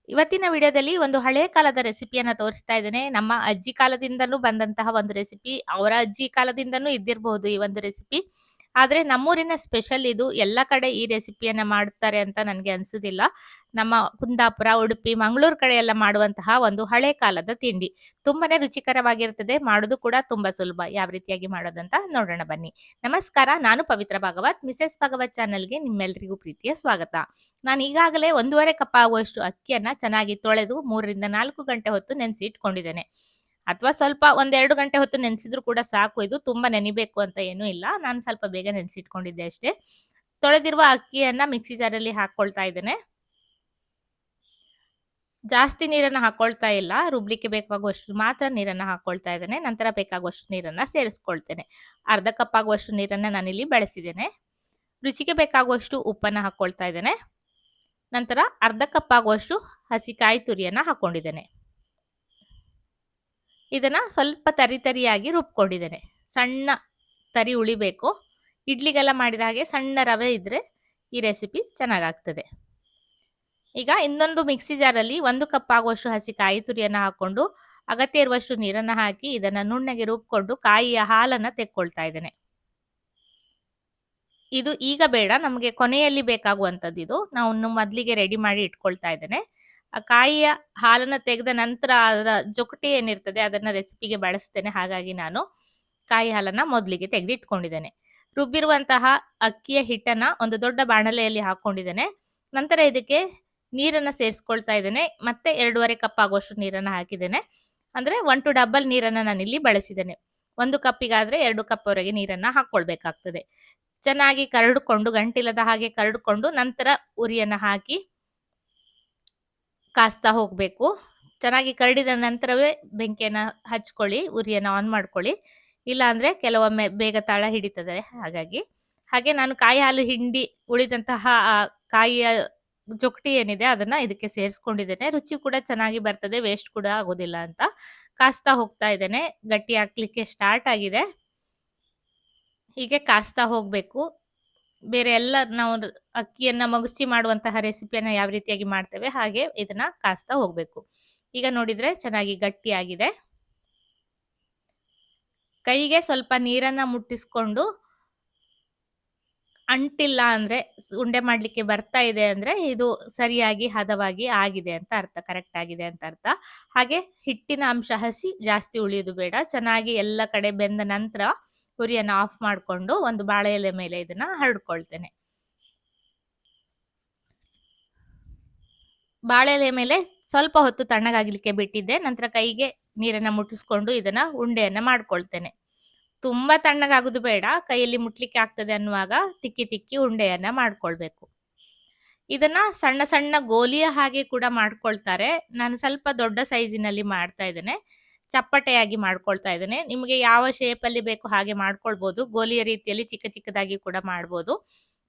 ಇವತ್ತಿನ ವಿಡಿಯೋದಲ್ಲಿ ಒಂದು ಹಳೆ ಕಾಲದ ರೆಸಿಪಿಯನ್ನ ತೋರಿಸ್ತಾ ಇದ್ದೇನೆ. ನಮ್ಮ ಅಜ್ಜಿ ಕಾಲದಿಂದನೂ ಬಂದಂತಹ ಒಂದು ರೆಸಿಪಿ. ಅವರ ಅಜ್ಜಿ ಕಾಲದಿಂದನೂ ಇದ್ದಿರಬಹುದು ಈ ಒಂದು ರೆಸಿಪಿ. ಆದ್ರೆ ನಮ್ಮೂರಿನ ಸ್ಪೆಷಲ್ ಇದು. ಎಲ್ಲ ಕಡೆ ಈ ರೆಸಿಪಿಯನ್ನ ಮಾಡ್ತಾರೆ ಅಂತ ನನಗೆ ಅನ್ಸುದಿಲ್ಲ. ನಮ್ಮ ಕುಂದಾಪುರ, ಉಡುಪಿ, ಮಂಗಳೂರು ಕಡೆ ಎಲ್ಲ ಮಾಡುವಂತಹ ಒಂದು ಹಳೆ ಕಾಲದ ತಿಂಡಿ. ತುಂಬಾನೇ ರುಚಿಕರವಾಗಿರ್ತದೆ. ಮಾಡೋದು ಕೂಡ ತುಂಬಾ ಸುಲಭ. ಯಾವ ರೀತಿಯಾಗಿ ಮಾಡೋದಂತ ನೋಡೋಣ ಬನ್ನಿ. ನಮಸ್ಕಾರ, ನಾನು ಪವಿತ್ರ ಭಾಗವತ್. ಮಿಸೆಸ್ ಭಾಗವತ್ ಚಾನಲ್ಗೆ ನಿಮ್ಮೆಲ್ಲರಿಗೂ ಪ್ರೀತಿಯ ಸ್ವಾಗತ. ನಾನು ಈಗಾಗಲೇ 1.5 ಕಪ್ ಆಗುವಷ್ಟು ಅಕ್ಕಿಯನ್ನ ಚೆನ್ನಾಗಿ ತೊಳೆದು 3 ರಿಂದ 4 ಗಂಟೆ ಹೊತ್ತು ನೆನೆಸಿ ಇಟ್ಕೊಂಡಿದ್ದೇನೆ. ಅಥವಾ ಸ್ವಲ್ಪ 1-2 ಗಂಟೆ ಹೊತ್ತು ನೆನೆಸಿದ್ರು ಕೂಡ ಸಾಕು. ಇದು ತುಂಬಾ ನೆನಿಬೇಕು ಅಂತ ಏನೂ ಇಲ್ಲ. ನಾನು ಸ್ವಲ್ಪ ಬೇಗ ನೆನೆಸಿಟ್ಕೊಂಡಿದ್ದೆ ಅಷ್ಟೇ. ತೊಳೆದಿರುವ ಅಕ್ಕಿಯನ್ನ ಮಿಕ್ಸಿ ಜಾರಲ್ಲಿ ಹಾಕೊಳ್ತಾ ಇದ್ದೇನೆ. ಜಾಸ್ತಿ ನೀರನ್ನ ಹಾಕೊಳ್ತಾ ಇಲ್ಲ. ರುಬ್ಲಿಕ್ಕೆ ಬೇಕಾಗುವಷ್ಟು ಮಾತ್ರ ನೀರನ್ನ ಹಾಕೊಳ್ತಾ ಇದ್ದೇನೆ. ನಂತರ ಬೇಕಾಗುವಷ್ಟು ನೀರನ್ನ ಸೇರಿಸ್ಕೊಳ್ತೇನೆ. ಅರ್ಧ ಕಪ್ ಆಗುವಷ್ಟು ನೀರನ್ನ ನಾನಿಲ್ಲಿ ಬಳಸಿದ್ದೇನೆ. ರುಚಿಗೆ ಬೇಕಾಗುವಷ್ಟು ಉಪ್ಪನ್ನ ಹಾಕೊಳ್ತಾ ಇದ್ದೇನೆ. ನಂತರ ಅರ್ಧ ಕಪ್ ಆಗುವಷ್ಟು ಹಸಿ ಕಾಯಿ ತುರಿಯನ್ನ ಹಾಕೊಂಡಿದ್ದೇನೆ. ಇದನ್ನ ಸ್ವಲ್ಪ ತರಿಯಾಗಿ ರುಬ್ಕೊಂಡಿದ್ದೇನೆ. ಸಣ್ಣ ತರಿ ಉಳಿಬೇಕು. ಇಡ್ಲಿಗೆಲ್ಲ ಮಾಡಿದ ಹಾಗೆ ಸಣ್ಣ ರವೆ ಇದ್ರೆ ಈ ರೆಸಿಪಿ ಚೆನ್ನಾಗಾಗ್ತದೆ. ಈಗ ಇನ್ನೊಂದು ಮಿಕ್ಸಿ ಜಾರಲ್ಲಿ 1 ಕಪ್ ಆಗುವಷ್ಟು ಹಸಿ ಕಾಯಿ ತುರಿಯನ್ನ ಹಾಕೊಂಡು ಅಗತ್ಯ ಇರುವಷ್ಟು ನೀರನ್ನ ಹಾಕಿ ಇದನ್ನ ನುಣ್ಣಗೆ ರುಬ್ಕೊಂಡು ಕಾಯಿಯ ಹಾಲನ್ನ ತೆಕ್ಕೊಳ್ತಾ ಇದ್ದೇನೆ. ಇದು ಈಗ ಬೇಡ, ನಮಗೆ ಕೊನೆಯಲ್ಲಿ ಬೇಕಾಗುವಂಥದ್ದು ಇದು. ನಾವು ಮೊದಲಿಗೆ ರೆಡಿ ಮಾಡಿ ಇಟ್ಕೊಳ್ತಾ ಇದ್ದೇನೆ. ಆ ಕಾಯಿಯ ಹಾಲನ್ನ ತೆಗೆದ ನಂತರ ಅದರ ಜೊಕಟಿ ಏನಿರ್ತದೆ ಅದನ್ನ ರೆಸಿಪಿಗೆ ಬಳಸ್ತೇನೆ. ಹಾಗಾಗಿ ನಾನು ಕಾಯಿ ಹಾಲನ್ನ ಮೊದಲಿಗೆ ತೆಗೆದು ಇಟ್ಕೊಂಡಿದ್ದೇನೆ. ರುಬ್ಬಿರುವಂತಹ ಅಕ್ಕಿಯ ಹಿಟ್ಟನ್ನ ಒಂದು ದೊಡ್ಡ ಬಾಣಲೆಯಲ್ಲಿ ಹಾಕೊಂಡಿದ್ದೇನೆ. ನಂತರ ಇದಕ್ಕೆ ನೀರನ್ನ ಸೇರಿಸ್ಕೊಳ್ತಾ ಇದ್ದೇನೆ. ಮತ್ತೆ 2.5 ಕಪ್ ಆಗುವಷ್ಟು ನೀರನ್ನ ಹಾಕಿದ್ದೇನೆ. ಅಂದ್ರೆ 1 to ಡಬಲ್ ನೀರನ್ನ ನಾನಿಲ್ಲಿ ಬಳಸಿದ್ದೇನೆ. 1 ಕಪ್ಪಿಗಾದ್ರೆ 2 ಕಪ್ ವರೆಗೆ ನೀರನ್ನ ಹಾಕೊಳ್ಬೇಕಾಗ್ತದೆ. ಚೆನ್ನಾಗಿ ಕರಡಿಕೊಂಡು, ಗಂಟಿಲ್ಲದ ಹಾಗೆ ಕರಡಿಕೊಂಡು ನಂತರ ಉರಿಯನ್ನ ಹಾಕಿ ಕಾಸ್ತಾ ಹೋಗ್ಬೇಕು. ಚೆನ್ನಾಗಿ ಕರಡಿದ ನಂತರವೇ ಬೆಂಕಿಯನ್ನ ಹಚ್ಕೊಳ್ಳಿ, ಉರಿಯನ್ನ ಆನ್ ಮಾಡ್ಕೊಳ್ಳಿ. ಇಲ್ಲ ಅಂದ್ರೆ ಕೆಲವೊಮ್ಮೆ ಬೇಗ ತಳ ಹಿಡಿತದೆ. ಹಾಗೆ ನಾನು ಕಾಯಿ ಹಾಲು ಹಿಂಡಿ ಉಳಿದಂತಹ ಕಾಯಿಯ ಜೊಕಟಿ ಏನಿದೆ ಅದನ್ನ ಇದಕ್ಕೆ ಸೇರಿಸ್ಕೊಂಡಿದ್ದೇನೆ. ರುಚಿ ಕೂಡ ಚೆನ್ನಾಗಿ ಬರ್ತದೆ, ವೇಸ್ಟ್ ಕೂಡ ಆಗೋದಿಲ್ಲ ಅಂತ. ಕಾಸ್ತಾ ಹೋಗ್ತಾ ಇದ್ದೇನೆ. ಗಟ್ಟಿ ಹಾಕ್ಲಿಕ್ಕೆ ಸ್ಟಾರ್ಟ್ ಆಗಿದೆ. ಹೀಗೆ ಕಾಸ್ತಾ ಹೋಗ್ಬೇಕು. ಬೇರೆ ಎಲ್ಲ ನಾವು ಅಕ್ಕಿಯನ್ನ ಮಗುಚಿ ಮಾಡುವಂತಹ ರೆಸಿಪಿಯನ್ನ ಯಾವ ರೀತಿಯಾಗಿ ಮಾಡ್ತೇವೆ ಹಾಗೆ ಇದನ್ನ ಕಾಸ್ತಾ ಹೋಗ್ಬೇಕು. ಈಗ ನೋಡಿದ್ರೆ ಚೆನ್ನಾಗಿ ಗಟ್ಟಿಯಾಗಿದೆ. ಕೈಗೆ ಸ್ವಲ್ಪ ನೀರನ್ನ ಮುಟ್ಟಿಸ್ಕೊಂಡು ಅಂಟಿಲ್ಲ ಅಂದ್ರೆ, ಉಂಡೆ ಮಾಡ್ಲಿಕ್ಕೆ ಬರ್ತಾ ಇದೆ ಅಂದ್ರೆ ಇದು ಸರಿಯಾಗಿ ಹದವಾಗಿ ಆಗಿದೆ ಅಂತ ಅರ್ಥ, ಕರೆಕ್ಟ್ ಆಗಿದೆ ಅಂತ ಅರ್ಥ. ಹಾಗೆ ಹಿಟ್ಟಿನ ಅಂಶ ಹಸಿ ಜಾಸ್ತಿ ಉಳಿಯೋದು ಬೇಡ. ಚೆನ್ನಾಗಿ ಎಲ್ಲ ಕಡೆ ಬೆಂದ ನಂತರ ಉರಿಯನ್ನ ಆಫ್ ಮಾಡಿಕೊಂಡು ಒಂದು ಬಾಳೆ ಎಲೆ ಮೇಲೆ ಇದನ್ನ ಹರಡ್ಕೊಳ್ತೇನೆ. ಬಾಳೆ ಎಲೆ ಮೇಲೆ ಸ್ವಲ್ಪ ಹೊತ್ತು ತಣ್ಣಗಾಗ್ಲಿಕ್ಕೆ ಬಿಟ್ಟಿದ್ದೆ. ನಂತರ ಕೈಗೆ ನೀರನ್ನ ಮುಟ್ಟಿಸ್ಕೊಂಡು ಇದನ್ನ ಉಂಡೆಯನ್ನ ಮಾಡ್ಕೊಳ್ತೇನೆ. ತುಂಬಾ ತಣ್ಣಗಾಗುದು ಬೇಡ, ಕೈಯಲ್ಲಿ ಮುಟ್ಲಿಕ್ಕೆ ಆಗ್ತದೆ ಅನ್ನುವಾಗ ತಿಕ್ಕಿ ಉಂಡೆಯನ್ನ ಮಾಡ್ಕೊಳ್ಬೇಕು. ಇದನ್ನ ಸಣ್ಣ ಸಣ್ಣ ಗೋಲಿಯ ಹಾಗೆ ಕೂಡ ಮಾಡ್ಕೊಳ್ತಾರೆ. ನಾನು ಸ್ವಲ್ಪ ದೊಡ್ಡ ಸೈಜಿನಲ್ಲಿ ಮಾಡ್ತಾ ಇದ್ದೇನೆ. ಚಪ್ಪಟೆಯಾಗಿ ಮಾಡ್ಕೊಳ್ತಾ ಇದ್ದೇನೆ. ನಿಮಗೆ ಯಾವ ಶೇಪ್ ಅಲ್ಲಿ ಬೇಕು ಹಾಗೆ ಮಾಡ್ಕೊಳ್ಬಹುದು. ಗೋಲಿಯ ರೀತಿಯಲ್ಲಿ ಚಿಕ್ಕ ಚಿಕ್ಕದಾಗಿ ಕೂಡ ಮಾಡ್ಬೋದು.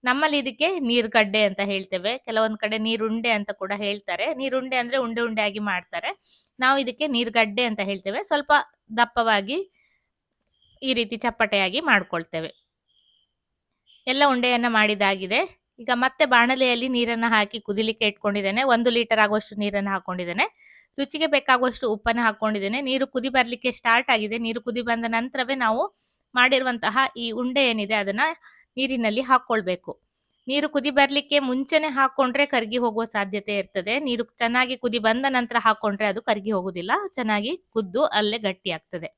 ನಮ್ಮಲ್ಲಿ ಇದಕ್ಕೆ ನೀರ್ಗಡ್ಡೆ ಅಂತ ಹೇಳ್ತೇವೆ. ಕೆಲವೊಂದ್ ಕಡೆ ನೀರುಂಡೆ ಅಂತ ಕೂಡ ಹೇಳ್ತಾರೆ. ನೀರುಂಡೆ ಅಂದ್ರೆ ಉಂಡೆ ಉಂಡೆ ಆಗಿ ಮಾಡ್ತಾರೆ. ನಾವು ಇದಕ್ಕೆ ನೀರ್ಗಡ್ಡೆ ಅಂತ ಹೇಳ್ತೇವೆ. ಸ್ವಲ್ಪ ದಪ್ಪವಾಗಿ ಈ ರೀತಿ ಚಪ್ಪಟೆಯಾಗಿ ಮಾಡ್ಕೊಳ್ತೇವೆ. ಎಲ್ಲ ಉಂಡೆಯನ್ನ ಮಾಡಿದಾಗಿದೆ. ಈಗ ಮತ್ತೆ ಬಾಣಲೆಯಲ್ಲಿ ನೀರನ್ನ ಹಾಕಿ ಕುದಿಲಿಕ್ಕೆ ಇಟ್ಕೊಂಡಿದ್ದೇನೆ. 1 ಲೀಟರ್ ಆಗುವಷ್ಟು ನೀರನ್ನ ಹಾಕೊಂಡಿದ್ದೇನೆ. ರುಚಿಗೆ ಬೇಕಾಗುವಷ್ಟು ಉಪ್ಪನ್ನ ಹಾಕೊಂಡಿದ್ದೇನೆ. ನೀರು ಕುದಿ ಬರ್ಲಿಕ್ಕೆ ಸ್ಟಾರ್ಟ್ ಆಗಿದೆ. ನೀರು ಕುದಿ ಬಂದ ನಂತರವೇ ನಾವು ಮಾಡಿರುವಂತಹ ಈ ಉಂಡೆ ಏನಿದೆ ಅದನ್ನ ನೀರಿನಲ್ಲಿ ಹಾಕೊಳ್ಬೇಕು. ನೀರು ಕುದಿ ಬರ್ಲಿಕ್ಕೆ ಮುಂಚೆನೆ ಹಾಕೊಂಡ್ರೆ ಕರಗಿ ಹೋಗುವ ಸಾಧ್ಯತೆ ಇರ್ತದೆ. ನೀರು ಚೆನ್ನಾಗಿ ಕುದಿ ಬಂದ ನಂತರ ಹಾಕೊಂಡ್ರೆ ಅದು ಕರಗಿ ಹೋಗುದಿಲ್ಲ. ಚೆನ್ನಾಗಿ ಕುದ್ದು ಅಲ್ಲೇ ಗಟ್ಟಿ ಆಗ್ತದೆ.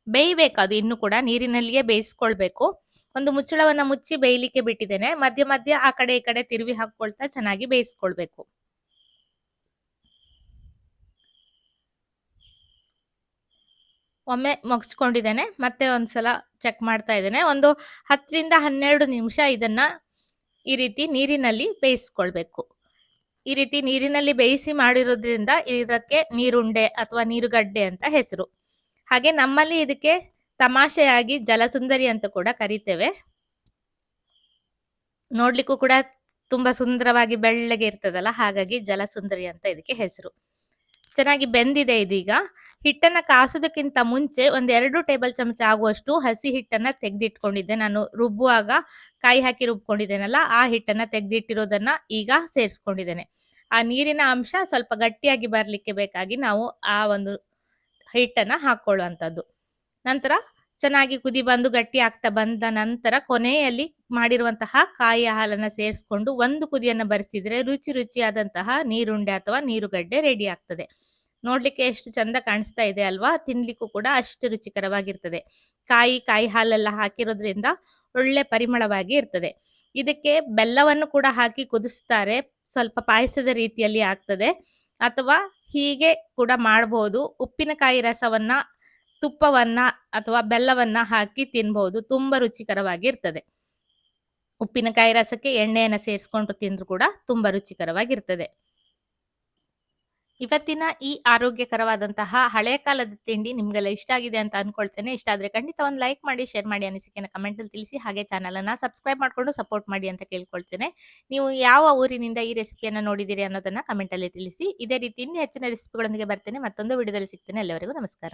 ಬೇಯಬೇಕು, ಅದು ಇನ್ನು ಕೂಡ ನೀರಿನಲ್ಲಿಯೇ ಬೇಯಿಸ್ಕೊಳ್ಬೇಕು. ಒಂದು ಮುಚ್ಚಳವನ್ನ ಮುಚ್ಚಿ ಬೇಯಲಿಕ್ಕೆ ಬಿಟ್ಟಿದ್ದೇನೆ. ಮಧ್ಯ ಮಧ್ಯ ಆ ಕಡೆ ಈ ಕಡೆ ತಿರುವಿ ಹಾಕೊಳ್ತಾ ಚೆನ್ನಾಗಿ ಬೇಯಿಸ್ಕೊಳ್ಬೇಕು. ಒಮ್ಮೆ ಮುಗಿಸ್ಕೊಂಡಿದ್ದೇನೆ. ಮತ್ತೆ ಒಂದ್ಸಲ ಚೆಕ್ ಮಾಡ್ತಾ ಇದ್ದೇನೆ. ಒಂದು 10 ರಿಂದ 12 ನಿಮಿಷ ಇದನ್ನ ಈ ರೀತಿ ನೀರಿನಲ್ಲಿ ಬೇಯಿಸ್ಕೊಳ್ಬೇಕು. ಈ ರೀತಿ ನೀರಿನಲ್ಲಿ ಬೇಯಿಸಿ ಮಾಡಿರೋದ್ರಿಂದ ಇದಕ್ಕೆ ನೀರುಂಡೆ ಅಥವಾ ನೀರುಗಡ್ಡೆ ಅಂತ ಹೆಸರು. ಹಾಗೆ ನಮ್ಮಲ್ಲಿ ಇದಕ್ಕೆ ತಮಾಷೆಯಾಗಿ ಜಲಸುಂದರಿ ಅಂತ ಕೂಡ ಕರಿತೇವೆ. ನೋಡ್ಲಿಕ್ಕೂ ಕೂಡ ತುಂಬಾ ಸುಂದರವಾಗಿ ಬೆಳ್ಳಗೆ ಇರ್ತದಲ್ಲ, ಹಾಗಾಗಿ ಜಲಸುಂದರಿ ಅಂತ ಇದಕ್ಕೆ ಹೆಸರು. ಚೆನ್ನಾಗಿ ಬೆಂದಿದೆ ಇದೀಗ. ಹಿಟ್ಟನ್ನ ಕಾಸೋದಕ್ಕಿಂತ ಮುಂಚೆ 1-2 ಟೇಬಲ್ ಚಮಚ ಆಗುವಷ್ಟು ಹಸಿ ಹಿಟ್ಟನ್ನ ತೆಗೆದಿಟ್ಕೊಂಡಿದ್ದೆ. ನಾನು ರುಬ್ಬುವಾಗ ಕಾಯಿ ಹಾಕಿ ರುಬ್ಕೊಂಡಿದ್ದೇನಲ್ಲ, ಆ ಹಿಟ್ಟನ್ನ ತೆಗೆದಿಟ್ಟಿರೋದನ್ನ ಈಗ ಸೇರಿಸ್ಕೊಂಡಿದ್ದೇನೆ. ಆ ನೀರಿನ ಅಂಶ ಸ್ವಲ್ಪ ಗಟ್ಟಿಯಾಗಿ ಬರಲಿಕ್ಕೆ ಬೇಕಾಗಿ ನಾವು ಆ ಒಂದು ಹಿಟ್ಟನ್ನು ಹಾಕ್ಕೊಳ್ಳುವಂಥದ್ದು. ನಂತರ ಚೆನ್ನಾಗಿ ಕುದಿ ಬಂದು ಗಟ್ಟಿ ಆಗ್ತಾ ಬಂದ ನಂತರ ಕೊನೆಯಲ್ಲಿ ಮಾಡಿರುವಂತಹ ಕಾಯಿಯ ಹಾಲನ್ನು ಸೇರಿಸ್ಕೊಂಡು ಒಂದು ಕುದಿಯನ್ನು ಬರಿಸಿದ್ರೆ ರುಚಿಯಾದಂತಹ ನೀರುಂಡೆ ಅಥವಾ ನೀರುಗಡ್ಡೆ ರೆಡಿ ಆಗ್ತದೆ. ನೋಡ್ಲಿಕ್ಕೆ ಎಷ್ಟು ಚಂದ ಕಾಣಿಸ್ತಾ ಇದೆ ಅಲ್ವಾ? ತಿನ್ಲಿಕ್ಕೂ ಕೂಡ ಅಷ್ಟು ರುಚಿಕರವಾಗಿರ್ತದೆ. ಕಾಯಿ ಹಾಲೆಲ್ಲ ಹಾಕಿರೋದ್ರಿಂದ ಒಳ್ಳೆ ಪರಿಮಳವಾಗಿ ಇರ್ತದೆ. ಇದಕ್ಕೆ ಬೆಲ್ಲವನ್ನು ಕೂಡ ಹಾಕಿ ಕುದಿಸ್ತಾರೆ. ಸ್ವಲ್ಪ ಪಾಯಸದ ರೀತಿಯಲ್ಲಿ ಆಗ್ತದೆ. ಅಥವಾ ಹೀಗೆ ಕೂಡ ಮಾಡಬಹುದು. ಉಪ್ಪಿನಕಾಯಿ ರಸವನ್ನ, ತುಪ್ಪವನ್ನ ಅಥವಾ ಬೆಲ್ಲವನ್ನ ಹಾಕಿ ತಿನ್ಬಹುದು. ತುಂಬಾ ರುಚಿಕರವಾಗಿ ಇರ್ತದೆ. ಉಪ್ಪಿನಕಾಯಿ ರಸಕ್ಕೆ ಎಣ್ಣೆಯನ್ನು ಸೇರಿಸ್ಕೊಂಡು ತಿಂದ್ರು ಕೂಡ ತುಂಬಾ ರುಚಿಕರವಾಗಿರ್ತದೆ. ಇವತ್ತಿನ ಈ ಆರೋಗ್ಯಕರವಾದಂತಹ ಹಳೆ ಕಾಲದ ತಿಂಡಿ ನಿಮ್ಗೆಲ್ಲ ಇಷ್ಟ ಆಗಿದೆ ಅಂತ ಅನ್ಕೊಳ್ತೇನೆ. ಇಷ್ಟ ಆದ್ರೆ ಖಂಡಿತ ಒಂದು ಲೈಕ್ ಮಾಡಿ, ಶೇರ್ ಮಾಡಿ, ಅನಿಸಿಕೆನ ಕಮೆಂಟ್ ಅಲ್ಲಿ ತಿಳಿಸಿ. ಹಾಗೆ ಚಾನಲ್ ಅನ್ನ ಸಬ್ಸ್ಕ್ರೈಬ್ ಮಾಡ್ಕೊಂಡು ಸಪೋರ್ಟ್ ಮಾಡಿ ಅಂತ ಕೇಳ್ಕೊಳ್ತೇನೆ. ನೀವು ಯಾವ ಊರಿನಿಂದ ಈ ರೆಸಿಪಿಯನ್ನ ನೋಡಿದಿರಿ ಅನ್ನೋದನ್ನ ಕಮೆಂಟ್ ಅಲ್ಲಿ ತಿಳಿಸಿ. ಇದೇ ರೀತಿ ಇನ್ನೂ ಹೆಚ್ಚಿನ ರೆಸಿಪಿಗಳೊಂದಿಗೆ ಬರ್ತೇನೆ. ಮತ್ತೊಂದು ವಿಡಿಯೋದಲ್ಲಿ ಸಿಗ್ತೇನೆ. ಅಲ್ಲಿವರೆಗೂ ನಮಸ್ಕಾರ.